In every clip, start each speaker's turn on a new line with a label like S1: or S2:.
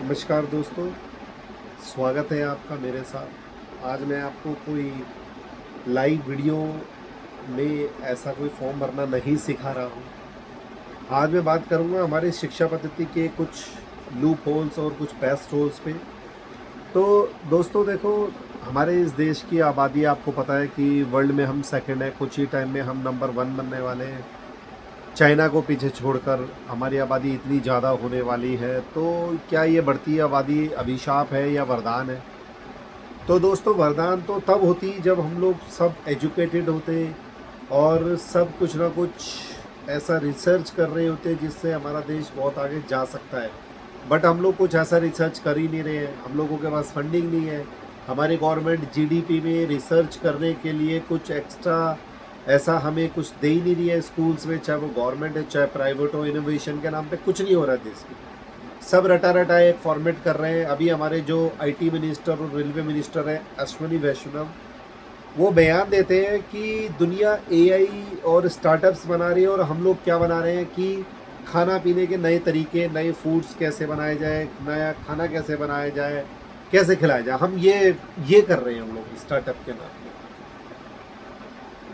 S1: नमस्कार दोस्तों, स्वागत है आपका मेरे साथ। आज मैं आपको कोई लाइव वीडियो में ऐसा कोई फॉर्म भरना नहीं सिखा रहा हूँ। आज मैं बात करूँगा हमारे शिक्षा पद्धति के कुछ लूप होल्स और कुछ बेस्ट होल्स पे। तो दोस्तों देखो, हमारे इस देश की आबादी आपको पता है कि वर्ल्ड में हम सेकंड है, कुछ ही टाइम में हम नंबर वन बनने वाले हैं। चाइना को पीछे छोड़कर हमारी आबादी इतनी ज़्यादा होने वाली है, तो क्या ये बढ़ती आबादी अभिशाप है या वरदान है? तो दोस्तों, वरदान तो तब होती जब हम लोग सब एजुकेटेड होते और सब कुछ ना कुछ ऐसा रिसर्च कर रहे होते जिससे हमारा देश बहुत आगे जा सकता है। बट हम लोग कुछ ऐसा रिसर्च कर ही नहीं रहे हैं, हम लोगों के पास फंडिंग नहीं है। हमारी गवर्नमेंट जीडीपी में रिसर्च करने के लिए कुछ एक्स्ट्रा ऐसा हमें कुछ दे ही नहीं रही है स्कूल्स में, चाहे वो गवर्नमेंट है चाहे प्राइवेट हो। इनोवेशन के नाम पे कुछ नहीं हो रहा है देश में, सब रटा रटा एक फॉर्मेट कर रहे हैं। अभी हमारे जो आईटी मिनिस्टर और रेलवे मिनिस्टर हैं अश्विनी वैष्णव, वो बयान देते हैं कि दुनिया एआई और स्टार्टअप्स बना रही है और हम लोग क्या बना रहे हैं कि खाना पीने के नए तरीके, नए फूड्स कैसे बनाए जाए, नया खाना कैसे बनाया जाए, कैसे खिलाया जाए, हम ये कर रहे हैं हम लोग स्टार्टअप के नाम पे।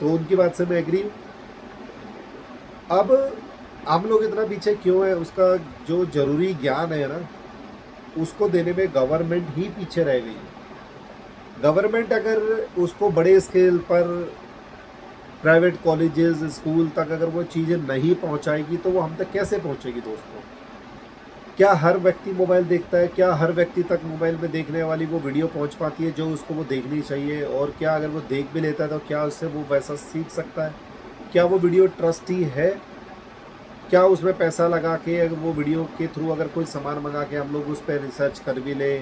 S1: तो उनकी बात से मैं एग्री हूँ। अब हम लोग इतना पीछे क्यों है, उसका जो जरूरी ज्ञान है ना, उसको देने में गवर्नमेंट ही पीछे रह गई है। गवर्नमेंट अगर उसको बड़े स्केल पर प्राइवेट कॉलेजेस स्कूल तक अगर वो चीज़ें नहीं पहुंचाएगी तो वो हम तक कैसे पहुंचेगी दोस्तों? क्या हर व्यक्ति मोबाइल देखता है? क्या हर व्यक्ति तक मोबाइल में देखने वाली वो वीडियो पहुंच पाती है जो उसको वो देखनी चाहिए? और क्या अगर वो देख भी लेता है तो क्या उससे वो वैसा सीख सकता है? क्या वो वीडियो ट्रस्टी है? क्या उसमें पैसा लगा के अगर वो वीडियो के थ्रू अगर कोई सामान मंगा के हम लोग उस पर रिसर्च कर भी ले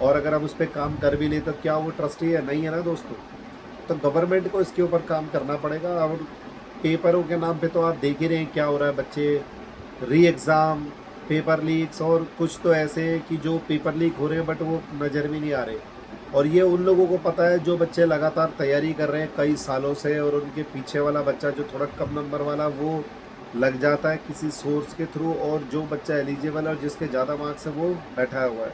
S1: और अगर हम उस पर काम कर भी ले तो क्या वो ट्रस्टी है? नहीं है ना दोस्तों। तो गवर्नमेंट को इसके ऊपर काम करना पड़ेगा। और पेपरों के नाम पे तो आप देख ही रहे हैं क्या हो रहा है, बच्चे री एग्ज़ाम, पेपर लीक्स और कुछ तो ऐसे हैं कि जो पेपर लीक हो रहे हैं बट वो नज़र भी नहीं आ रहे। और ये उन लोगों को पता है जो बच्चे लगातार तैयारी कर रहे हैं कई सालों से, और उनके पीछे वाला बच्चा जो थोड़ा कम नंबर वाला वो लग जाता है किसी सोर्स के थ्रू, और जो बच्चा एलिजिबल है और जिसके ज़्यादा मार्क्स है वो बैठा हुआ है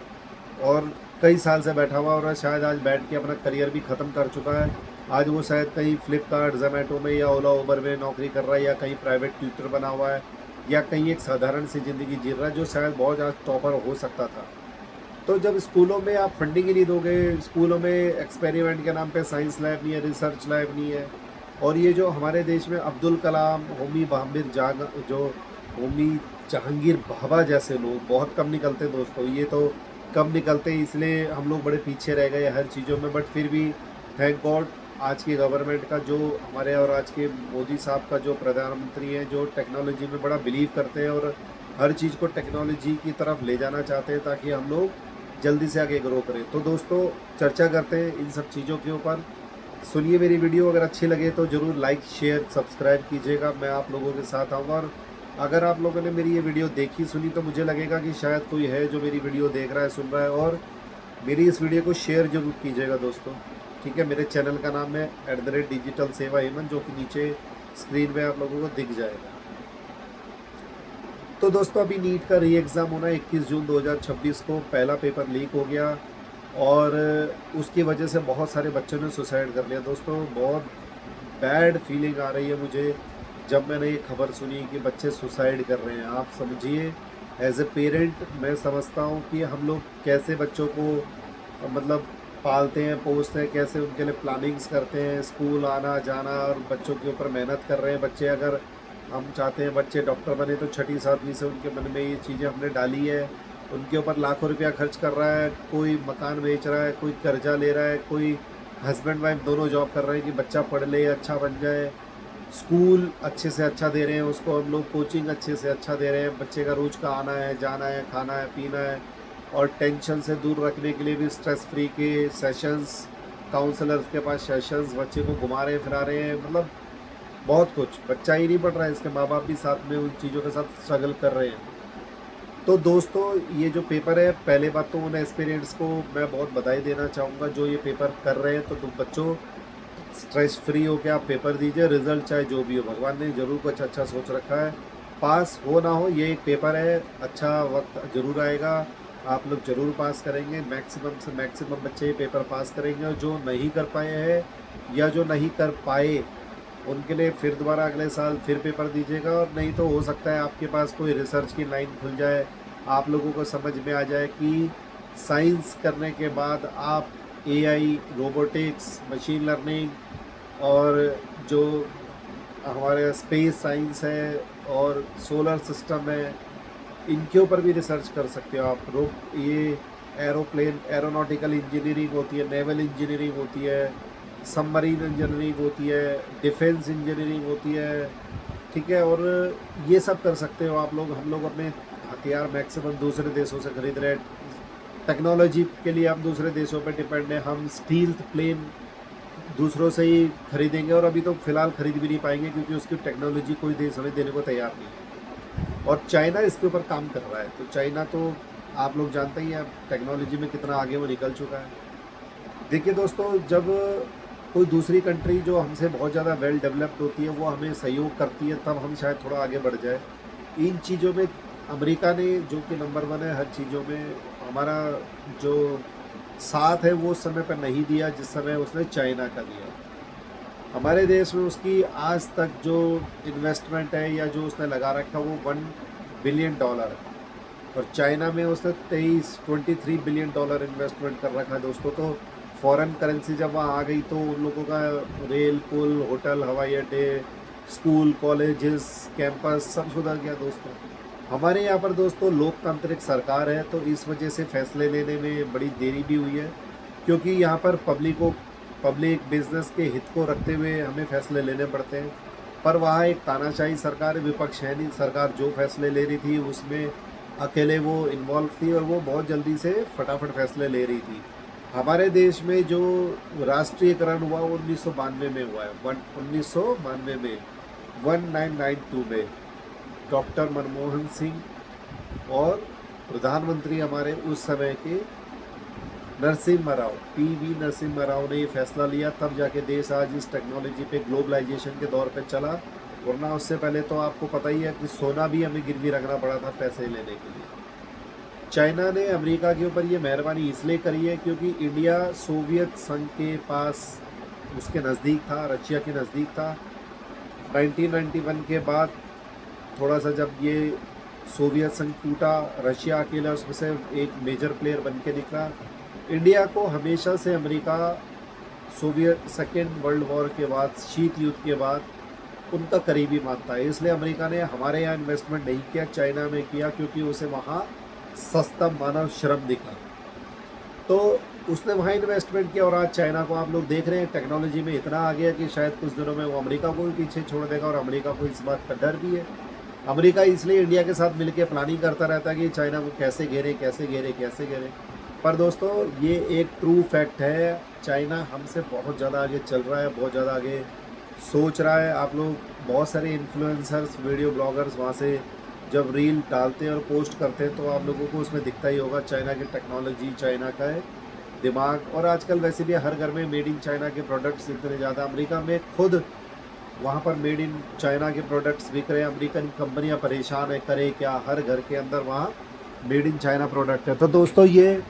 S1: और कई साल से बैठा हुआ और शायद आज बैठ के अपना करियर भी ख़त्म कर चुका है। आज वो शायद कहीं फ्लिपकार्ट, जोमेटो में या ओला उबर में नौकरी कर रहा है, या कहीं प्राइवेट ट्यूटर बना हुआ है, या कहीं एक साधारण सी ज़िंदगी जी रहा है जो शायद बहुत आज टॉपर हो सकता था। तो जब स्कूलों में आप फंडिंग ही नहीं दोगे, स्कूलों में एक्सपेरिमेंट के नाम पे साइंस लैब नहीं है, रिसर्च लैब नहीं है, और ये जो हमारे देश में अब्दुल कलाम, होमी भाभीर जाग जो होमी जहांगीर भाभा जैसे लोग बहुत कम निकलते दोस्तों। ये तो कम निकलते इसलिए हम लोग बड़े पीछे रह गए हर चीज़ों में। बट फिर भी थैंक गॉड आज की गवर्नमेंट का जो हमारे और आज के मोदी साहब का जो प्रधानमंत्री हैं जो टेक्नोलॉजी में बड़ा बिलीव करते हैं और हर चीज़ को टेक्नोलॉजी की तरफ ले जाना चाहते हैं ताकि हम लोग जल्दी से आगे ग्रो करें। तो दोस्तों, चर्चा करते हैं इन सब चीज़ों के ऊपर। सुनिए मेरी वीडियो, अगर अच्छी लगे तो ज़रूर लाइक शेयर सब्सक्राइब कीजिएगा। मैं आप लोगों के साथ आऊँगा, और अगर आप लोगों ने मेरी ये वीडियो देखी सुनी तो मुझे लगेगा कि शायद कोई है जो मेरी वीडियो देख रहा है, सुन रहा है, और मेरी इस वीडियो को शेयर जरूर कीजिएगा दोस्तों। ठीक है, मेरे चैनल का नाम है @डिजिटल सेवा हेमंत, जो कि नीचे स्क्रीन पे आप लोगों को दिख जाएगा। तो दोस्तों, अभी नीट का री एग्ज़ाम होना है 21 जून 2026 को। पहला पेपर लीक हो गया और उसकी वजह से बहुत सारे बच्चों ने सुसाइड कर लिया दोस्तों। बहुत बैड फीलिंग आ रही है मुझे जब मैंने ये खबर सुनी कि बच्चे सुसाइड कर रहे हैं। आप समझिए, एज ए पेरेंट मैं समझता हूँ कि हम लोग कैसे बच्चों को मतलब पालते हैं, पोसते हैं, कैसे उनके लिए प्लानिंग्स करते हैं, स्कूल आना जाना, और बच्चों के ऊपर मेहनत कर रहे हैं बच्चे। अगर हम चाहते हैं बच्चे डॉक्टर बने तो छठी सातवीं से उनके मन में ये चीज़ें हमने डाली है। उनके ऊपर लाखों रुपया खर्च कर रहा है, कोई मकान बेच रहा है, कोई कर्जा ले रहा है, कोई हस्बैंड वाइफ दोनों जॉब कर रहे हैं कि बच्चा पढ़ ले, अच्छा बन जाए। स्कूल अच्छे से अच्छा दे रहे हैं उसको हम लोग, कोचिंग अच्छे से अच्छा दे रहे हैं, बच्चे का रोज़ का आना है, जाना है, खाना है, पीना है, और टेंशन से दूर रखने के लिए भी स्ट्रेस फ्री के सेशंस, काउंसलर्स के पास सेशंस, बच्चे को घुमा रहे फिरा रहे हैं। मतलब बहुत कुछ, बच्चा ही नहीं पढ़ रहा है, इसके माँ बाप भी साथ में उन चीज़ों के साथ स्ट्रगल कर रहे हैं। तो दोस्तों, ये जो पेपर है, पहले बात तो उन एस्पिरेंट्स को मैं बहुत बधाई देना चाहूँगा जो ये पेपर कर रहे हैं। तो तुम बच्चों स्ट्रेस फ्री हो के आप पेपर दीजिए, रिजल्ट चाहे जो भी हो, भगवान ने जरूर कुछ अच्छा सोच रखा है। पास हो ना हो, ये एक पेपर है, अच्छा वक्त जरूर आएगा। आप लोग ज़रूर पास करेंगे, मैक्सिमम से मैक्सिमम बच्चे पेपर पास करेंगे, और जो नहीं कर पाए हैं या जो नहीं कर पाए उनके लिए फिर दोबारा अगले साल फिर पेपर दीजिएगा। और नहीं तो हो सकता है आपके पास कोई रिसर्च की लाइन खुल जाए, आप लोगों को समझ में आ जाए कि साइंस करने के बाद आप एआई, रोबोटिक्स, मशीन लर्निंग और जो हमारे स्पेस साइंस है और सोलर सिस्टम है, इनके ऊपर भी रिसर्च कर सकते हो आप। ये एरोप्लेन, एरोनॉटिकल इंजीनियरिंग होती है, नेवल इंजीनियरिंग होती है, सबमरीन इंजीनियरिंग होती है, डिफेंस इंजीनियरिंग होती है, ठीक है। और ये सब कर सकते हो आप लोग। हम लोग अपने हथियार मैक्सिमम दूसरे देशों से खरीद रहे हैं, टेक्नोलॉजी के लिए हम दूसरे देशों पर डिपेंड हैं। हम स्टील्थ प्लेन दूसरों से ही खरीदेंगे, और अभी तो फ़िलहाल खरीद भी नहीं पाएंगे क्योंकि उसकी टेक्नोलॉजी कोई देश हमें देने को तैयार नहीं है। और चाइना इसके ऊपर काम कर रहा है, तो चाइना तो आप लोग जानते ही हैं टेक्नोलॉजी में कितना आगे वो निकल चुका है। देखिए दोस्तों, जब कोई दूसरी कंट्री जो हमसे बहुत ज़्यादा वेल डेवलप्ड होती है वो हमें सहयोग करती है, तब हम शायद थोड़ा आगे बढ़ जाए। इन चीज़ों में अमेरिका ने, जो कि नंबर 1 है हर चीज़ों में, हमारा जो साथ है वो उस समय पर नहीं दिया जिस समय उसने चाइना का दिया। हमारे देश में उसकी आज तक जो इन्वेस्टमेंट है या जो उसने लगा रखा वो $1 बिलियन है, और चाइना में उसने 23 बिलियन डॉलर इन्वेस्टमेंट कर रखा है दोस्तों। तो फॉरेन करेंसी जब वहाँ आ गई तो उन लोगों का रेल, पुल, होटल, हवाई अड्डे, स्कूल, कॉलेजेस, कैंपस सब सुधर गया दोस्तों। हमारे यहाँ पर दोस्तों लोकतांत्रिक सरकार है, तो इस वजह से फैसले लेने में बड़ी देरी भी हुई है, क्योंकि यहाँ पर पब्लिक बिजनेस के हित को रखते हुए हमें फैसले लेने पड़ते हैं। पर वहाँ एक तानाशाही सरकार, विपक्ष है नहीं, सरकार जो फैसले ले रही थी उसमें अकेले वो इन्वॉल्व थी, और वो बहुत जल्दी से फटाफट फैसले ले रही थी। हमारे देश में जो राष्ट्रीयकरण हुआ वो 1992 में हुआ है, 1992 में, 1992 में डॉक्टर मनमोहन सिंह और प्रधानमंत्री हमारे उस समय के नरसिम्हा राव, पीवी नरसिम्हा राव ने ये फैसला लिया, तब जाके देश आज इस टेक्नोलॉजी पे, ग्लोबलाइजेशन के दौर पे चला। वरना उससे पहले तो आपको पता ही है कि सोना भी हमें गिरवी रखना पड़ा था पैसे लेने के लिए। चाइना ने अमेरिका के ऊपर ये मेहरबानी इसलिए करी है क्योंकि इंडिया सोवियत संघ के पास, उसके नज़दीक था, रशिया के नज़दीक था। 1991 के बाद थोड़ा सा जब ये सोवियत संघ टूटा, रशिया अकेला उसमें से एक मेजर प्लेयर बन के निकला। इंडिया को हमेशा से America Soviet second world war के बाद, शीत युद्ध के बाद उनका करीबी मानता है। इसलिए अमेरिका ने हमारे यहाँ इन्वेस्टमेंट नहीं किया, चाइना में किया, क्योंकि उसे वहाँ सस्ता मानव श्रम दिखा, तो उसने वहाँ इन्वेस्टमेंट किया। और आज चाइना को आप लोग देख रहे हैं टेक्नोलॉजी में इतना आ गया कि शायद कुछ दिनों में वो अमेरिका को भी पीछे छोड़ देगा, और अमेरिका को इस बात का डर भी है। अमेरिका इसलिए इंडिया के साथ मिलकर प्लानिंग करता रहता है कि चाइना को कैसे घेरे, कैसे घेरे, कैसे घेरे। पर दोस्तों ये एक ट्रू फैक्ट है, चाइना हमसे बहुत ज़्यादा आगे चल रहा है, बहुत ज़्यादा आगे सोच रहा है। आप लोग बहुत सारे इन्फ्लुएंसर्स, वीडियो ब्लॉगर्स वहाँ से जब रील डालते हैं और पोस्ट करते हैं तो आप लोगों को उसमें दिखता ही होगा चाइना की टेक्नोलॉजी, चाइना का है दिमाग। और आजकल वैसे भी हर घर में मेड इन चाइना के प्रोडक्ट्स इतने ज़्यादा, अमेरिका में खुद वहाँ पर मेड इन चाइना के प्रोडक्ट्स बिक रहे हैं। अमेरिकन कंपनियाँ परेशान है, करे क्या, हर घर के अंदर वहाँ मेड इन चाइना प्रोडक्ट है। तो दोस्तों ये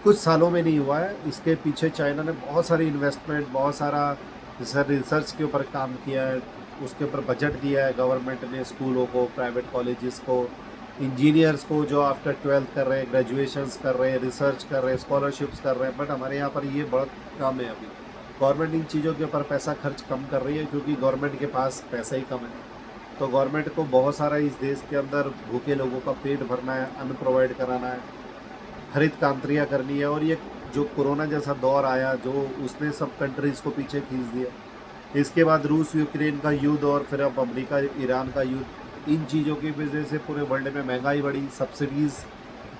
S1: कुछ सालों में नहीं हुआ है, इसके पीछे चाइना ने बहुत सारी इन्वेस्टमेंट, बहुत सारा रिसर्च के ऊपर काम किया है, उसके ऊपर बजट दिया है गवर्नमेंट ने, स्कूलों को, प्राइवेट कॉलेजेस को, इंजीनियर्स को जो आफ्टर 12th कर रहे हैं, ग्रेजुएशंस कर रहे हैं, रिसर्च कर रहे हैं, स्कॉलरशिप्स कर रहे हैं। बट हमारे यहाँ पर ये बहुत कम है। अभी गवर्नमेंट इन चीज़ों के ऊपर पैसा खर्च कम कर रही है क्योंकि गवर्नमेंट के पास पैसा ही कम है। तो गवर्नमेंट को बहुत सारा इस देश के अंदर भूखे लोगों का पेट भरना है, अन्न प्रोवाइड कराना है, हरित क्रांतियाँ करनी है। और ये जो कोरोना जैसा दौर आया, जो उसने सब कंट्रीज़ को पीछे खींच दिया, इसके बाद रूस यूक्रेन का युद्ध, और फिर अब अमेरिका ईरान का युद्ध, इन चीज़ों की वजह से पूरे वर्ल्ड में महंगाई बढ़ी। सब्सिडीज़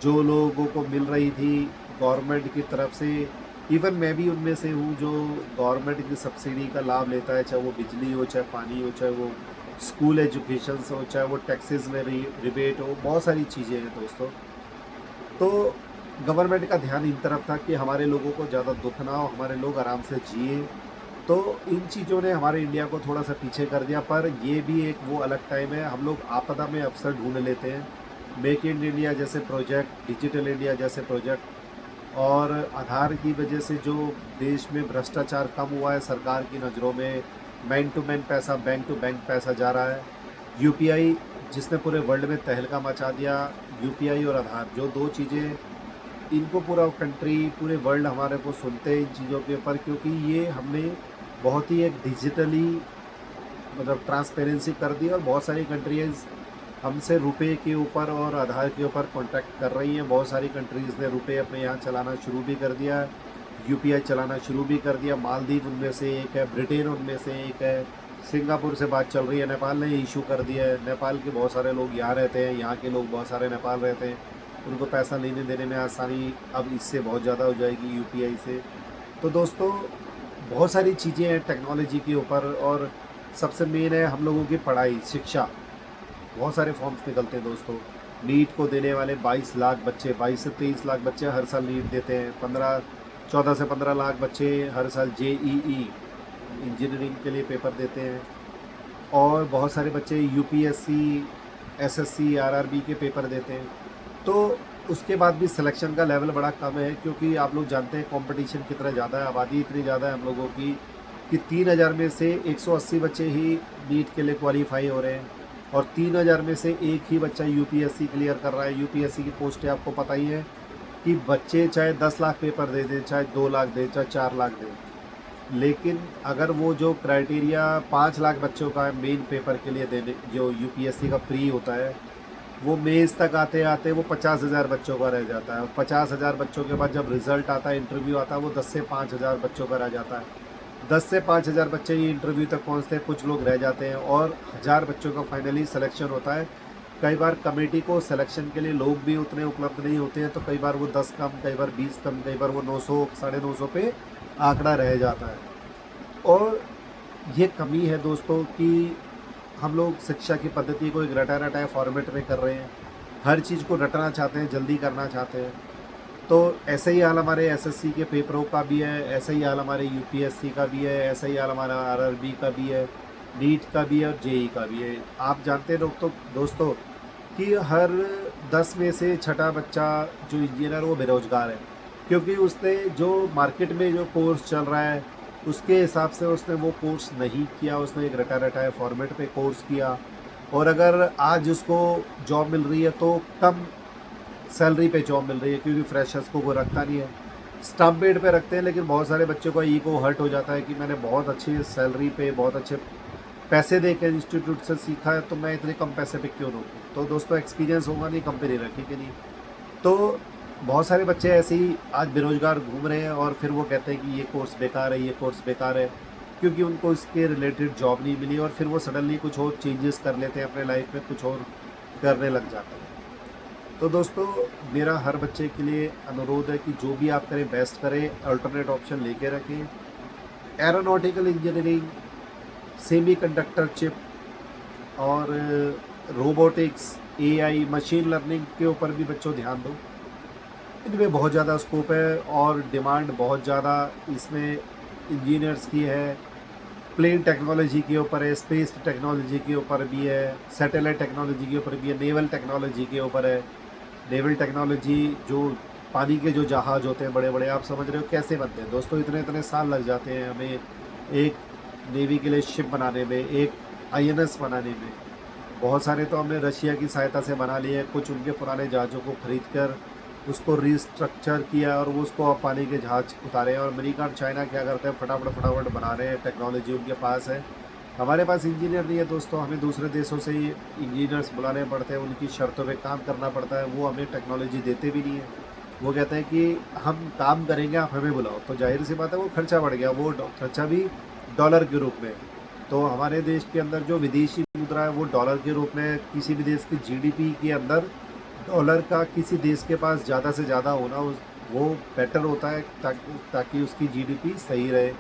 S1: जो लोगों को मिल रही थी गवर्नमेंट की तरफ से, इवन मैं भी उनमें से हूँ जो गवर्नमेंट की सब्सिडी का लाभ लेता है, चाहे वो बिजली हो, चाहे पानी हो, चाहे वो स्कूल एजुकेशन हो, चाहे वो टैक्सेस में रिबेट हो, बहुत सारी चीज़ें हैं दोस्तों। तो गवर्नमेंट का ध्यान इन तरफ था कि हमारे लोगों को ज़्यादा दुख ना हो, हमारे लोग आराम से जिए। तो इन चीज़ों ने हमारे इंडिया को थोड़ा सा पीछे कर दिया। पर ये भी एक वो अलग टाइम है, हम लोग आपदा में अवसर ढूंढ लेते हैं। मेक इन इंडिया जैसे प्रोजेक्ट, डिजिटल इंडिया जैसे प्रोजेक्ट और आधार की वजह से जो देश में भ्रष्टाचार कम हुआ है सरकार की नज़रों में, मैन टू मैन पैसा, बैंक टू बैंक पैसा जा रहा है। यूपीआई जिसने पूरे वर्ल्ड में तहलका मचा दिया, यूपीआई और आधार जो दो चीज़ें, इनको पूरा कंट्री, पूरे वर्ल्ड हमारे को सुनते हैं इन चीज़ों के ऊपर, क्योंकि ये हमने बहुत ही एक डिजिटली मतलब ट्रांसपेरेंसी कर दी और बहुत सारी कंट्रीज हमसे रुपए के ऊपर और आधार के ऊपर कॉन्टैक्ट कर रही हैं। बहुत सारी कंट्रीज़ ने रुपए अपने यहाँ चलाना शुरू भी कर दिया, यूपीआई चलाना शुरू भी कर दिया। मालदीव उनमें से एक है, ब्रिटेन उनमें से एक है, सिंगापुर से बात चल रही है, नेपाल ने इशू कर दिया है। नेपाल के बहुत सारे लोग यहाँ रहते हैं, यहाँ के लोग बहुत सारे नेपाल रहते हैं, उनको पैसा लेने देने में आसानी अब इससे बहुत ज़्यादा हो जाएगी यूपीआई से। तो दोस्तों बहुत सारी चीज़ें हैं टेक्नोलॉजी के ऊपर और सबसे मेन है हम लोगों की पढ़ाई, शिक्षा। बहुत सारे फॉर्म्स निकलते हैं दोस्तों। नीट को देने वाले 22 लाख बच्चे, 22 से 23 लाख बच्चे हर साल नीट देते हैं। 14 से 15 लाख बच्चे हर साल जेईई इंजीनियरिंग के लिए पेपर देते हैं और बहुत सारे बच्चे यूपीएससी, एसएससी, आरआरबी के पेपर देते हैं। तो उसके बाद भी सिलेक्शन का लेवल बड़ा कम है, क्योंकि आप लोग जानते हैं कंपटीशन कितना ज़्यादा है, आबादी इतनी ज़्यादा है हम लोगों की कि 3000 में से 180 बच्चे ही नीट के लिए क्वालिफाई हो रहे हैं और 3000 में से एक ही बच्चा यूपीएससी क्लियर कर रहा है। यूपीएससी की पोस्टें आपको पता ही है कि बच्चे चाहे 10 लाख पेपर दे दें, चाहे 2 लाख दें, चाहे 4 लाख दें, लेकिन अगर वो जो क्राइटेरिया 5 लाख बच्चों का है मेन पेपर के लिए देने, जो यूपीएससी का प्री होता है, वो मेज़ तक आते आते वो 50,000 बच्चों का रह जाता है और 50,000 बच्चों के बाद जब रिज़ल्ट आता है, इंटरव्यू आता है, वो 10 से 5,000 बच्चों का रह जाता है। 10 से 5,000 बच्चे ही इंटरव्यू तक पहुंचते हैं, कुछ लोग रह जाते हैं और 1000 बच्चों का फाइनली सिलेक्शन होता है। कई बार कमेटी को सिलेक्शन के लिए लोग भी उतने उपलब्ध नहीं होते हैं, तो कई बार वो 10 कम, कई बार 20 कम, कई बार वो 900, 950 पे आंकड़ा रह जाता है। और ये कमी है दोस्तों कि हम लोग शिक्षा की पद्धति को एक रटा रटाए फॉर्मेट में कर रहे हैं, हर चीज़ को रटना चाहते हैं, जल्दी करना चाहते हैं। तो ऐसे ही हाल हमारे एसएससी के पेपरों का भी है, ऐसा ही हाल हमारे यूपीएससी का भी है, ऐसा ही हाल हमारा आरआरबी का भी है, नीट का भी है और जेई का भी है। आप जानते हैं लोग तो दोस्तों कि हर 10 में से छठा बच्चा जो इंजीनियर वो बेरोज़गार है, क्योंकि उसने जो मार्केट में जो कोर्स चल रहा है उसके हिसाब से उसने वो कोर्स नहीं किया, उसने एक रटा रटाए फॉर्मेट पे कोर्स किया और अगर आज उसको जॉब मिल रही है तो कम सैलरी पे जॉब मिल रही है, क्योंकि फ्रेशर्स को वो रखता नहीं है, स्टम्प पेड पे रखते हैं। लेकिन बहुत सारे बच्चों का ईगो हर्ट हो जाता है कि मैंने बहुत अच्छी सैलरी पे, बहुत अच्छे पैसे दे के इंस्टीट्यूट से सीखा है, तो मैं इतने कम पैसे पे क्यों रोकूँ। तो दोस्तों एक्सपीरियंस होगा नहीं, कंपनी रखेगी नहीं। तो बहुत सारे बच्चे ऐसे ही आज बेरोज़गार घूम रहे हैं और फिर वो कहते हैं कि ये कोर्स बेकार है, ये कोर्स बेकार है, क्योंकि उनको इसके रिलेटेड जॉब नहीं मिली और फिर वो सडनली कुछ और चेंजेस कर लेते हैं अपने लाइफ में, कुछ और करने लग जाते हैं। तो दोस्तों मेरा हर बच्चे के लिए अनुरोध है कि जो भी आप करें बेस्ट करें, अल्टरनेट ऑप्शन लेके रखें। एरोनॉटिकल इंजीनियरिंग, सेमीकंडक्टर चिप और रोबोटिक्स, एआई, मशीन लर्निंग के ऊपर भी बच्चों ध्यान दो। इनमें बहुत ज़्यादा स्कोप है और डिमांड बहुत ज़्यादा इसमें इंजीनियर्स की है। प्लेन टेक्नोलॉजी के ऊपर है, स्पेस टेक्नोलॉजी के ऊपर भी है, सैटेलाइट टेक्नोलॉजी के ऊपर भी है, नेवल टेक्नोलॉजी के ऊपर है। नेवल टेक्नोलॉजी जो पानी के जो जहाज़ होते हैं बड़े बड़े, आप समझ रहे हो कैसे बनते हैं दोस्तों, इतने इतने साल लग जाते हैं हमें एक नेवी के लिए शिप बनाने में, एक आईएनएस बनाने में। बहुत सारे तो हमने रशिया की सहायता से बना लिए, कुछ उनके पुराने जहाज़ों को ख़रीद कर उसको रिस्ट्रक्चर किया और वो उसको अब पानी के जहाज़ उतारे। और अमेरिका और चाइना क्या करते हैं, फटाफट फटाफट बना रहे हैं, टेक्नोलॉजी उनके पास है। हमारे पास इंजीनियर नहीं है दोस्तों, हमें दूसरे देशों से ही इंजीनियर्स बुलाने पड़ते हैं, उनकी शर्तों पे काम करना पड़ता है। वो हमें टेक्नोलॉजी देते भी नहीं है, वो कहते हैं कि हम काम करेंगे, आप हमें बुलाओ। तो जाहिर सी बात है वो खर्चा बढ़ गया, वो खर्चा भी डॉलर के रूप में। तो हमारे देश के अंदर जो विदेशी मुद्रा है वो डॉलर के रूप में, किसी भी देश की जीडीपी के अंदर डॉलर का किसी देश के पास ज़्यादा से ज़्यादा होना वो बेटर होता है, ताकि उसकी जीडीपी सही रहे।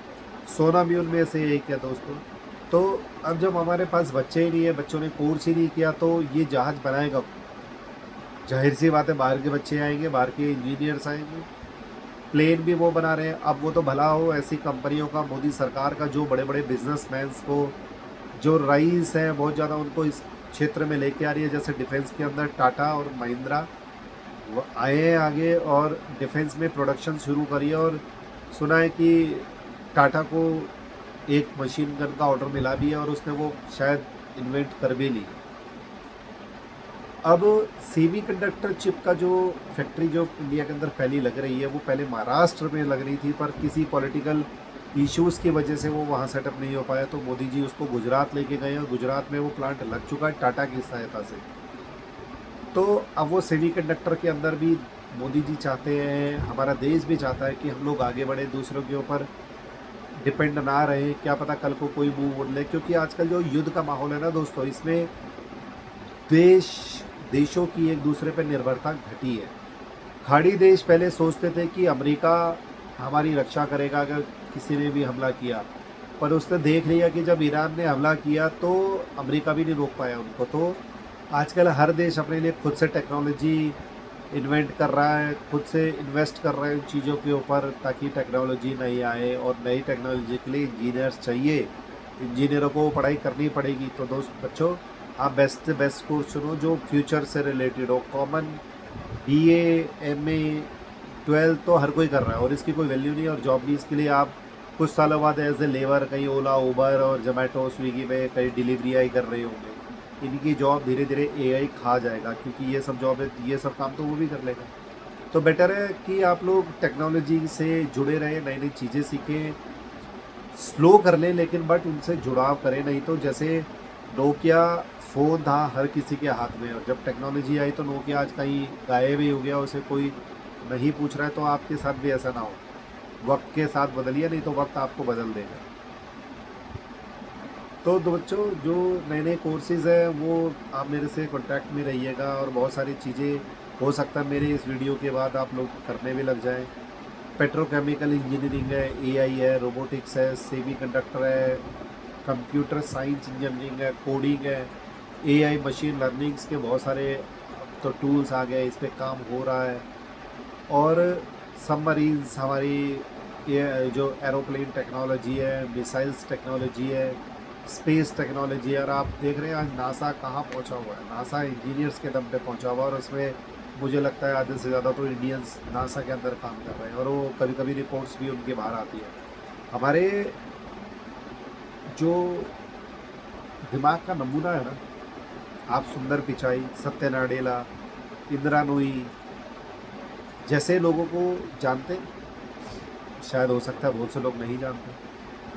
S1: सोना भी उनमें से एक है दोस्तों। तो अब जब हमारे पास बच्चे ही नहीं है, बच्चों ने कोर्स ही नहीं किया, तो ये जहाज़ बनाएगा, जाहिर सी बात है बाहर के बच्चे आएंगे, बाहर के इंजीनियर्स आएंगे। प्लेन भी वो बना रहे हैं। अब वो तो भला हो ऐसी कंपनियों का, मोदी सरकार का, जो बड़े बड़े बिजनेसमैन्स को, जो रईस हैं बहुत ज़्यादा, उनको इस क्षेत्र में लेके आ रही है। जैसे डिफेंस के अंदर टाटा और महिंद्रा वो आए हैं आगे और डिफेंस में प्रोडक्शन शुरू करी है। और सुना है कि टाटा को एक मशीन गन का ऑर्डर मिला भी है और उसने वो शायद इन्वेंट कर भी ली। अब सेमी कंडक्टर चिप का जो फैक्ट्री जो इंडिया के अंदर पहली लग रही है वो पहले महाराष्ट्र में लग रही थी, पर किसी पॉलिटिकल इश्यूज़ की वजह से वो वहाँ सेटअप नहीं हो पाया, तो मोदी जी उसको गुजरात लेके गए और गुजरात में वो प्लांट लग चुका है टाटा की सहायता से। तो अब वो सेमी कंडक्टर के अंदर भी मोदी जी चाहते हैं, हमारा देश भी चाहता है कि हम लोग आगे बढ़े, दूसरों के ऊपर डिपेंड ना रहे। क्या पता कल को कोई मूव मोड़ ले, क्योंकि आजकल जो युद्ध का माहौल है ना दोस्तों, इसमें देशों की एक दूसरे पर निर्भरता घटी है। खाड़ी देश पहले सोचते थे कि अमेरिका हमारी रक्षा करेगा अगर किसी ने भी हमला किया, पर उसने देख लिया कि जब ईरान ने हमला किया तो अमेरिका भी नहीं रोक पाया उनको। तो आजकल हर देश अपने लिए खुद से टेक्नोलॉजी इन्वेंट कर रहा है, खुद से इन्वेस्ट कर रहा है उन चीज़ों के ऊपर, ताकि टेक्नोलॉजी नहीं आए। और नई टेक्नोलॉजी के लिए इंजीनियर्स चाहिए, इंजीनियरों को पढ़ाई करनी पड़ेगी। तो दोस्त बच्चों, आप बेस्ट से बेस्ट कोर्स चुनो जो फ्यूचर से रिलेटेड हो। कॉमन बीए, एमए, 12 तो हर कोई कर रहा है और इसकी कोई वैल्यू नहीं है और जॉब भी इसके लिए आप कुछ सालों बाद एज ए लेबर कहीं ओला, उबर और जोमेटो, स्विगी में कहीं डिलीवरी आई कर रहे होंगे। इनकी जॉब धीरे धीरे एआई खा जाएगा, क्योंकि ये सब जॉब है, ये सब काम तो वो भी कर लेगा। तो बेटर है कि आप लोग टेक्नोलॉजी से जुड़े रहें, नई नई चीज़ें सीखें, स्लो कर लें लेकिन बट उनसे जुड़ाव करें। नहीं तो जैसे नोकिया फ़ोन था हर किसी के हाथ में, और जब टेक्नोलॉजी आई तो नोकिया आज कहीं गायब ही हो गया, उसे कोई नहीं पूछ रहा है। तो आपके साथ भी ऐसा ना हो, वक्त के साथ बदलिए, नहीं तो वक्त आपको बदल देगा। तो बच्चों, जो नए नए कोर्सेज़ हैं वो आप मेरे से कांटेक्ट में रहिएगा, और बहुत सारी चीज़ें हो सकता है मेरे इस वीडियो के बाद आप लोग करने भी लग जाएं। पेट्रोकेमिकल इंजीनियरिंग है, एआई है, रोबोटिक्स है, सेमी कंडक्टर है, कंप्यूटर साइंस इंजीनियरिंग है, कोडिंग है, एआई, मशीन लर्निंग्स के बहुत सारे तो टूल्स आ गए, इस पर काम हो रहा है। और सबमरीन्स, हमारी ये जो एरोप्लेन टेक्नोलॉजी है, मिसाइल्स टेक्नोलॉजी है, स्पेस टेक्नोलॉजी है। और आप देख रहे हैं आज नासा कहाँ पहुँचा हुआ है, नासा इंजीनियर्स के दम पे पहुँचा हुआ है, और उसमें मुझे लगता है आधे से ज़्यादा तो इंडियंस नासा के अंदर काम कर रहे हैं, और वो कभी कभी रिपोर्ट्स भी उनके बाहर आती है। हमारे जो दिमाग का नमूना है ना, आप सुंदर पिचाई, सत्य नाडेला, इंदिरा नूई जैसे लोगों को जानते हैं? शायद हो सकता है बहुत से लोग नहीं जानते।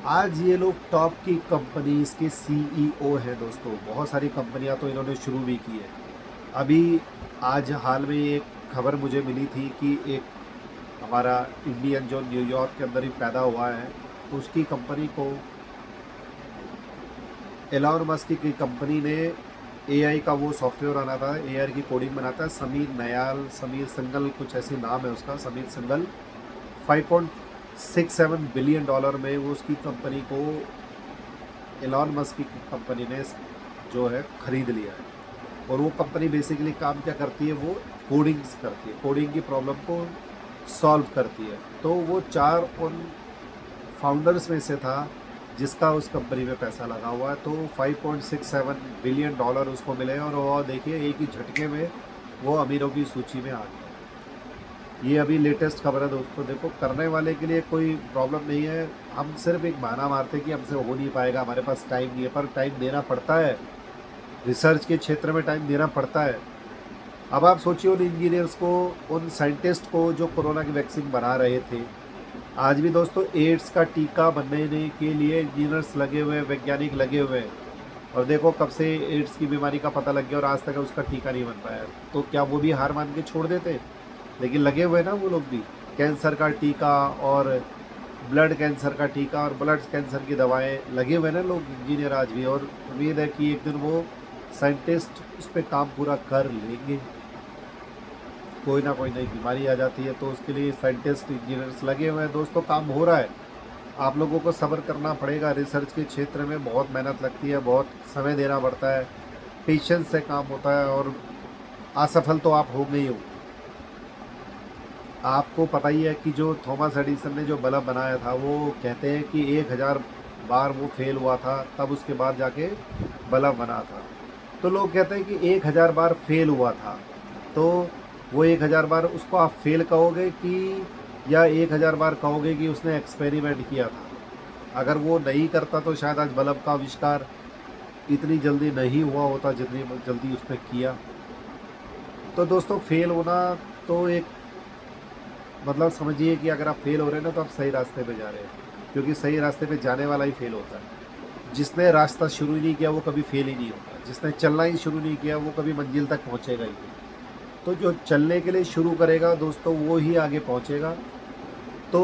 S1: आज ये लोग टॉप की कंपनीज़ के सीईओ हैं दोस्तों। बहुत सारी कंपनियां तो इन्होंने शुरू भी की है। अभी आज हाल में एक खबर मुझे मिली थी कि एक हमारा इंडियन जो न्यूयॉर्क के अंदर ही पैदा हुआ है, उसकी कंपनी को, एलॉन मस्क की कंपनी ने एआई का वो सॉफ्टवेयर आना था, एआई की कोडिंग बनाता है, समीर संगल कुछ ऐसी नाम है उसका, समीर संगल। 5.67 बिलियन डॉलर में वो उसकी कंपनी को एलॉन मस्क की कंपनी ने जो है ख़रीद लिया है। और वो कंपनी बेसिकली काम क्या करती है, वो कोडिंग्स करती है, कोडिंग की प्रॉब्लम को सॉल्व करती है। तो वो 4 उन फाउंडर्स में से था जिसका उस कंपनी में पैसा लगा हुआ है। तो 5.67 बिलियन डॉलर उसको मिले, और वो देखिए एक ही झटके में वो अमीरों की सूची में आ गया। ये अभी लेटेस्ट खबर है दोस्तों। देखो, करने वाले के लिए कोई प्रॉब्लम नहीं है, हम सिर्फ एक बहाना मारते हैं कि हमसे हो नहीं पाएगा, हमारे पास टाइम नहीं है, पर टाइम देना पड़ता है, रिसर्च के क्षेत्र में टाइम देना पड़ता है। अब आप सोचिए उन इंजीनियर्स को, उन साइंटिस्ट को जो कोरोना की वैक्सीन बना रहे थे। आज भी दोस्तों एड्स का टीका बनने के लिए इंजीनियर्स लगे हुए हैं, वैज्ञानिक लगे हुए हैं, और देखो कब से एड्स की बीमारी का पता लग गया और आज तक उसका टीका नहीं बन पाया। तो क्या वो भी हार मान के छोड़ देते? लेकिन लगे हुए ना वो लोग भी, कैंसर का टीका और ब्लड कैंसर का टीका और ब्लड कैंसर की दवाएं लगे हुए ना लोग, इंजीनियर आज भी। और उम्मीद है कि एक दिन वो साइंटिस्ट उस पर काम पूरा कर लेंगे। कोई ना कोई नई बीमारी आ जाती है तो उसके लिए साइंटिस्ट, इंजीनियर्स लगे हुए हैं दोस्तों, काम हो रहा है। आप लोगों को सब्र करना पड़ेगा। रिसर्च के क्षेत्र में बहुत मेहनत लगती है, बहुत समय देना पड़ता है, पेशेंस से काम होता है, और असफल तो आप हो गए हो। आपको पता ही है कि जो थॉमस एडिसन ने जो बल्ब बनाया था, वो कहते हैं कि 1000 बार वो फेल हुआ था, तब उसके बाद जाके बल्ब बना था। तो लोग कहते हैं कि 1000 बार फेल हुआ था, तो वो 1000 बार उसको आप फेल कहोगे कि या 1000 बार कहोगे कि उसने एक्सपेरिमेंट किया था? अगर वो नहीं करता तो शायद आज बल्ब का आविष्कार इतनी जल्दी नहीं हुआ होता जितनी जल्दी उसने किया। तो दोस्तों फेल होना तो एक मतलब समझिए कि अगर आप फेल हो रहे हैं ना तो आप सही रास्ते पे जा रहे हैं, क्योंकि सही रास्ते पे जाने वाला ही फेल होता है। जिसने रास्ता शुरू ही नहीं किया वो कभी फेल ही नहीं होता, जिसने चलना ही शुरू नहीं किया वो कभी मंजिल तक पहुंचेगा ही नहीं। तो जो चलने के लिए शुरू करेगा दोस्तों वो ही आगे पहुंचेगा। तो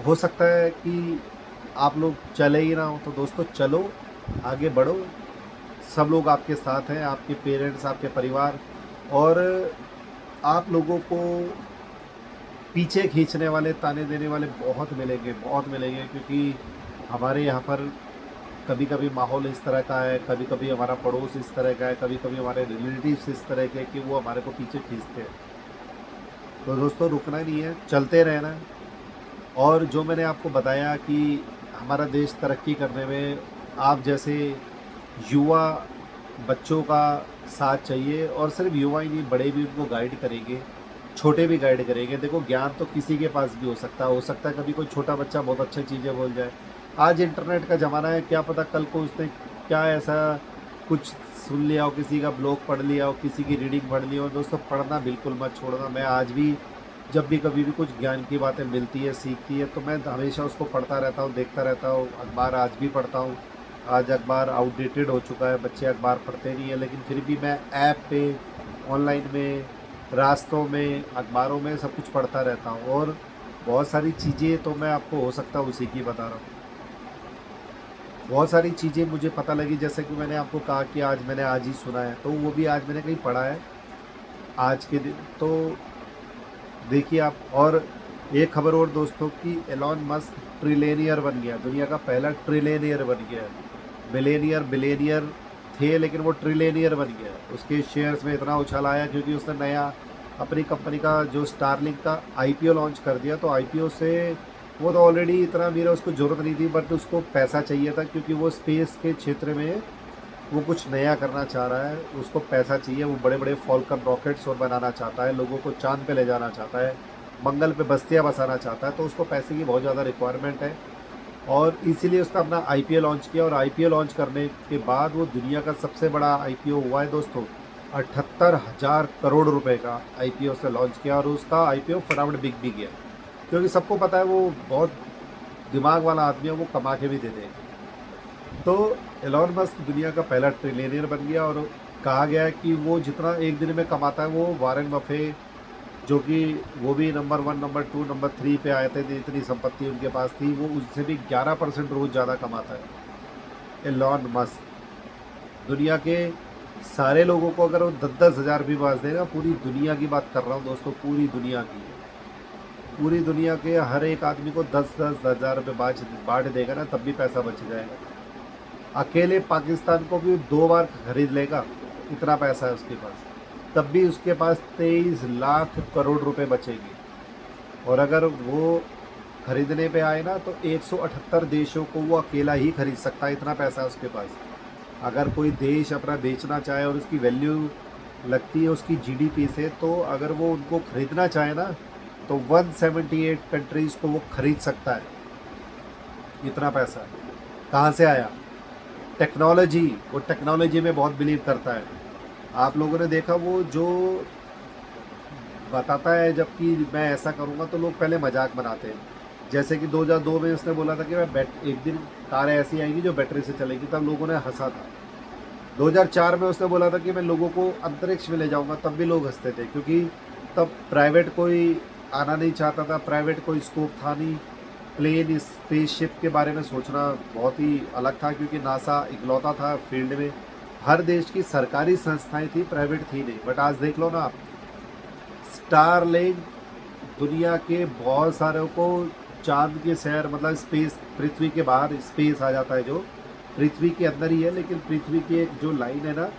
S1: हो सकता है कि आप लोग चले ही ना हो, तो दोस्तों चलो, आगे बढ़ो। सब लोग आपके साथ हैं, आपके पेरेंट्स, आपके परिवार, और आप लोगों को पीछे खींचने वाले, ताने देने वाले बहुत मिलेंगे, बहुत मिलेंगे, क्योंकि हमारे यहाँ पर कभी कभी माहौल इस तरह का है, कभी कभी हमारा पड़ोस इस तरह का है, कभी कभी हमारे रिलेटिव्स इस तरह के कि वो हमारे को पीछे खींचते हैं। तो दोस्तों रुकना नहीं है, चलते रहना है। और जो मैंने आपको बताया कि हमारा देश तरक्की करने में आप जैसे युवा बच्चों का साथ चाहिए, और सिर्फ युवा ही नहीं, बड़े भी उनको गाइड करेंगे, छोटे भी गाइड करेंगे। देखो ज्ञान तो किसी के पास भी हो सकता है कभी कोई छोटा बच्चा बहुत अच्छी चीज़ें बोल जाए। आज इंटरनेट का ज़माना है, क्या पता कल को उसने क्या ऐसा कुछ सुन लिया हो, किसी का ब्लॉग पढ़ लिया हो, किसी की रीडिंग पढ़ ली हो। दोस्तों पढ़ना बिल्कुल मत छोड़ना। मैं आज भी जब भी कभी भी कुछ ज्ञान की बातें मिलती है, सीखती है, तो मैं हमेशा उसको पढ़ता रहता हूँ, देखता रहता हूँ। अखबार आज भी पढ़ता हूँ। आज अखबार आउटडेटेड हो चुका है, बच्चे अखबार पढ़ते नहीं है, लेकिन फिर भी मैं ऐप पे, ऑनलाइन में, रास्तों में, अखबारों में सब कुछ पढ़ता रहता हूँ। और बहुत सारी चीज़ें तो मैं आपको हो सकता है उसी की बता रहा हूँ। बहुत सारी चीज़ें मुझे पता लगी, जैसे कि मैंने आपको कहा कि मैंने आज ही सुना है, तो वो भी आज मैंने कहीं पढ़ा है आज के दिन। तो देखिए आप। और एक खबर और दोस्तों की, एलॉन मस्क ट्रिलेनियर बन गया, दुनिया का पहला ट्रिलेनियर बन गया। बिलेनियर बिलेनियर थे, लेकिन वो ट्रिलेनियर बन गया। उसके शेयर्स में इतना उछाल आया क्योंकि उसने नया अपनी कंपनी का जो स्टारलिंक का आईपीओ लॉन्च कर दिया। तो आईपीओ से वो तो ऑलरेडी इतना अमीर है, उसको ज़रूरत नहीं थी, बट उसको पैसा चाहिए था, क्योंकि वो स्पेस के क्षेत्र में वो कुछ नया करना चाह रहा है। उसको पैसा चाहिए, वो बड़े बड़े फॉल्कन रॉकेट्स और बनाना चाहता है, लोगों को चांद पे ले जाना चाहता है, मंगल पे बस्तियाँ बसाना चाहता है। तो उसको पैसे की बहुत ज़्यादा रिक्वायरमेंट है, और इसीलिए उसने अपना आईपीओ लॉन्च किया। और आईपीओ लॉन्च करने के बाद वो दुनिया का सबसे बड़ा आईपीओ हुआ है दोस्तों। 78,000 करोड़ रुपए का आईपीओ उसने लॉन्च किया, और उसका आईपीओ फटाफट बिक भी गया, क्योंकि सबको पता है वो बहुत दिमाग वाला आदमी है, वो कमा के भी दे देगा। तो एलॉन मस्क दुनिया का पहला ट्रिलियनियर बन गया, और कहा गया है कि वो जितना एक दिन में कमाता है, वो वारेन बफे, जो कि वो भी नंबर 1, नंबर 2, नंबर 3 पे आए थे, इतनी संपत्ति उनके पास थी, वो उससे भी 11% रोज़ ज़्यादा कमाता है एलॉन मस्क। दुनिया के सारे लोगों को अगर वो 10-10 हज़ार भी बाँट देगा, पूरी दुनिया की बात कर रहा हूँ दोस्तों, पूरी दुनिया की, पूरी दुनिया के हर एक आदमी को 10-10 हज़ार रुपये बाँट देगा ना, तब भी पैसा बच जाएगा। अकेले पाकिस्तान को भी 2 बार खरीद लेगा, इतना पैसा है उसके पास, तब भी उसके पास 23 लाख करोड़ रुपए बचेंगे। और अगर वो खरीदने पे आए ना, तो 178 देशों को वो अकेला ही खरीद सकता है, इतना पैसा है उसके पास। अगर कोई देश अपना बेचना चाहे और उसकी वैल्यू लगती है उसकी जीडीपी से, तो अगर वो उनको खरीदना चाहे ना, तो 178 कंट्रीज़ को वो खरीद सकता है, इतना पैसा कहाँ से आया? टेक्नोलॉजी। वो टेक्नोलॉजी में बहुत बिलीव करता है। आप लोगों ने देखा, वो जो बताता है जबकि मैं ऐसा करूँगा, तो लोग पहले मजाक बनाते हैं। जैसे कि 2002 में उसने बोला था कि मैं एक दिन कार ऐसी आएगी जो बैटरी से चलेगी, तब लोगों ने हंसा था। 2004 में उसने बोला था कि मैं लोगों को अंतरिक्ष में ले जाऊंगा, तब भी लोग हंसते थे, क्योंकि तब प्राइवेट कोई आना नहीं चाहता था, प्राइवेट कोई स्कोप था नहीं। प्लेन स्पेसशिप के बारे में सोचना बहुत ही अलग था, क्योंकि नासा इकलौता था फील्ड में। हर देश की सरकारी संस्थाएं थी, प्राइवेट थी नहीं। बट आज देख लो ना आप, स्टारलिंक दुनिया के बहुत सारों को चांद के शहर, मतलब स्पेस, पृथ्वी के बाहर स्पेस आ जाता है, जो पृथ्वी के अंदर ही है, लेकिन पृथ्वी की एक जो लाइन है ना,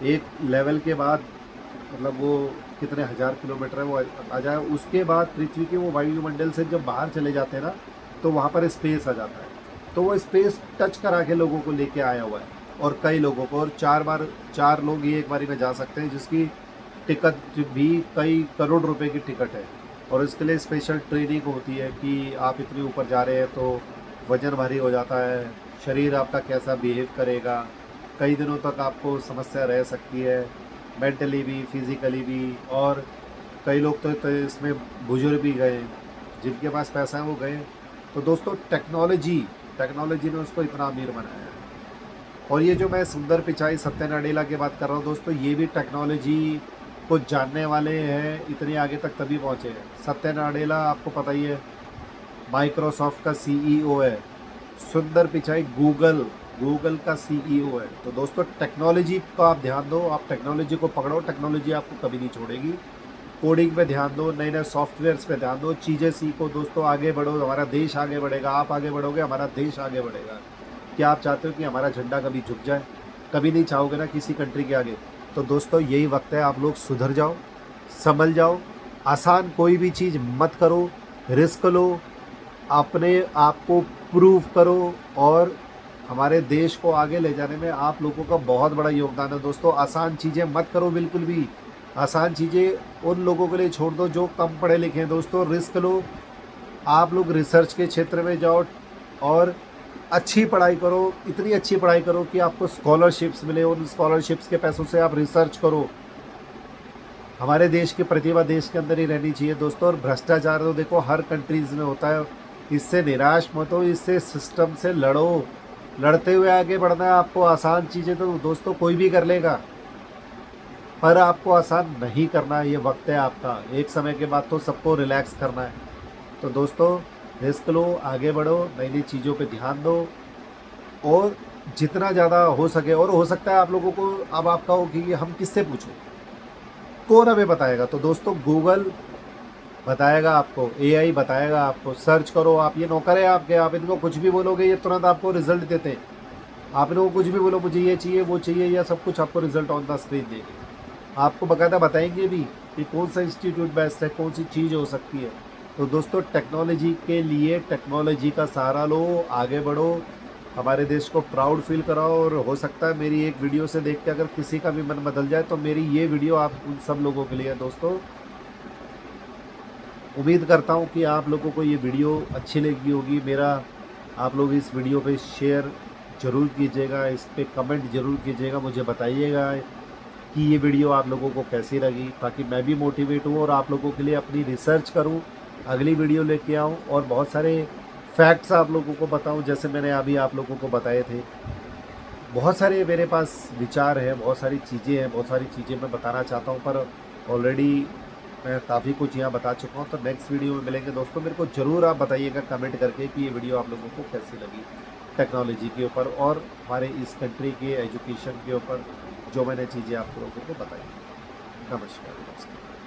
S1: एक लेवल के बाद, मतलब वो कितने हज़ार किलोमीटर है वो आ जाए, उसके बाद पृथ्वी के वो वायुमंडल से जब बाहर चले जाते हैं ना, तो वहाँ पर स्पेस आ जाता है। तो वो स्पेस टच करा के लोगों को लेके आया हुआ है। और कई लोगों को, और 4 लोग ही एक बारी में जा सकते हैं, जिसकी टिकट भी कई करोड़ रुपए की टिकट है। और इसके लिए स्पेशल ट्रेनिंग होती है कि आप इतने ऊपर जा रहे हैं तो वज़न भारी हो जाता है, शरीर आपका कैसा बिहेव करेगा, कई दिनों तक आपको समस्या रह सकती है, मेंटली भी, फिज़िकली भी। और कई लोग तो इसमें बुजुर्ग भी गए, जिनके पास पैसा है वो गए। तो दोस्तों टेक्नोलॉजी ने उसको इतना अमीर बनाया है। और ये जो मैं सुंदर पिचाई सत्या नाडेला की बात कर रहा हूँ दोस्तों, ये भी टेक्नोलॉजी को जानने वाले हैं, इतने आगे तक तभी पहुँचे हैं। सत्या नाडेला आपको पता ही है, माइक्रोसॉफ्ट का सीईओ है। सुंदर पिचाई गूगल का सीईओ है। तो दोस्तों टेक्नोलॉजी का आप ध्यान दो, आप टेक्नोलॉजी को पकड़ो, टेक्नोलॉजी आपको कभी नहीं छोड़ेगी। कोडिंग पे ध्यान दो, नए नए सॉफ्टवेयर्स पे ध्यान दो, चीज़ें सीखो दोस्तों, आगे बढ़ो, हमारा देश आगे बढ़ेगा, आप आगे बढ़ोगे, हमारा देश आगे बढ़ेगा। क्या आप चाहते हो कि हमारा झंडा कभी झुक जाए? कभी नहीं चाहोगे ना किसी कंट्री के आगे। तो दोस्तों यही वक्त है, आप लोग सुधर जाओ, संभल जाओ, आसान कोई भी चीज़ मत करो, रिस्क लो, अपने आप को प्रूव करो, और हमारे देश को आगे ले जाने में आप लोगों का बहुत बड़ा योगदान है दोस्तों। आसान चीज़ें मत करो बिल्कुल भी, आसान चीज़ें उन लोगों के लिए छोड़ दो जो कम पढ़े लिखे हैं दोस्तों। रिस्क लो, आप लोग रिसर्च के क्षेत्र में जाओ और अच्छी पढ़ाई करो, इतनी अच्छी पढ़ाई करो कि आपको स्कॉलरशिप्स मिले, उन स्कॉलरशिप्स के पैसों से आप रिसर्च करो। हमारे देश की प्रतिभा देश के अंदर ही रहनी चाहिए दोस्तों। और भ्रष्टाचार तो देखो हर कंट्रीज़ में होता है, इससे निराश मत हो, इससे सिस्टम से लड़ो, लड़ते हुए आगे बढ़ना है आपको। आसान चीज़ें तो दोस्तों कोई भी कर लेगा, पर आपको आसान नहीं करना है। ये वक्त है आपका, एक समय के बाद तो सबको रिलैक्स करना है। तो दोस्तों रिस्क लो, आगे बढ़ो, नई नई चीज़ों पे ध्यान दो, और जितना ज़्यादा हो सके। और हो सकता है आप लोगों को अब आप कहो कि हम किससे पूछें, कौन हमें बताएगा? तो दोस्तों गूगल बताएगा आपको, एआई बताएगा आपको। सर्च करो आप, ये नौकर है आपके, आप इनको कुछ भी बोलोगे ये तुरंत आपको रिजल्ट देते हैं। आप इनको कुछ भी बोलो, मुझे ये चाहिए वो चाहिए, या सब कुछ आपको रिजल्ट ऑन द स्क्रीन देंगे। आपको बाकायदा बताएंगे भी कि कौन सा इंस्टीट्यूट बेस्ट है, कौन सी चीज़ हो सकती है। तो दोस्तों टेक्नोलॉजी के लिए टेक्नोलॉजी का सहारा लो, आगे बढ़ो, हमारे देश को प्राउड फील कराओ। और हो सकता है मेरी एक वीडियो से देख के अगर किसी का भी मन बदल जाए, तो मेरी ये वीडियो आप उन सब लोगों के लिए है दोस्तों। उम्मीद करता हूँ कि आप लोगों को ये वीडियो अच्छी लगी होगी। मेरा आप लोग इस वीडियो पे शेयर ज़रूर कीजिएगा, इस पे कमेंट ज़रूर कीजिएगा, मुझे बताइएगा कि ये वीडियो आप लोगों को कैसी लगी, ताकि मैं भी मोटिवेट हूँ और आप लोगों के लिए अपनी रिसर्च करूँ, अगली वीडियो लेके आऊँ और बहुत सारे फैक्ट्स आप लोगों को बताऊँ, जैसे मैंने अभी आप लोगों को बताए थे। बहुत सारे मेरे पास विचार हैं, बहुत सारी चीज़ें हैं, बहुत सारी चीज़ें मैं बताना चाहता हूँ, पर ऑलरेडी मैं काफ़ी कुछ यहाँ बता चुका हूँ। तो नेक्स्ट वीडियो में मिलेंगे दोस्तों। मेरे को ज़रूर आप बताइएगा कमेंट करके कि ये वीडियो आप लोगों को कैसी लगी टेक्नोलॉजी के ऊपर और हमारे इस कंट्री के एजुकेशन के ऊपर, जो मैंने चीज़ें आप लोगों को बताई। नमस्कार।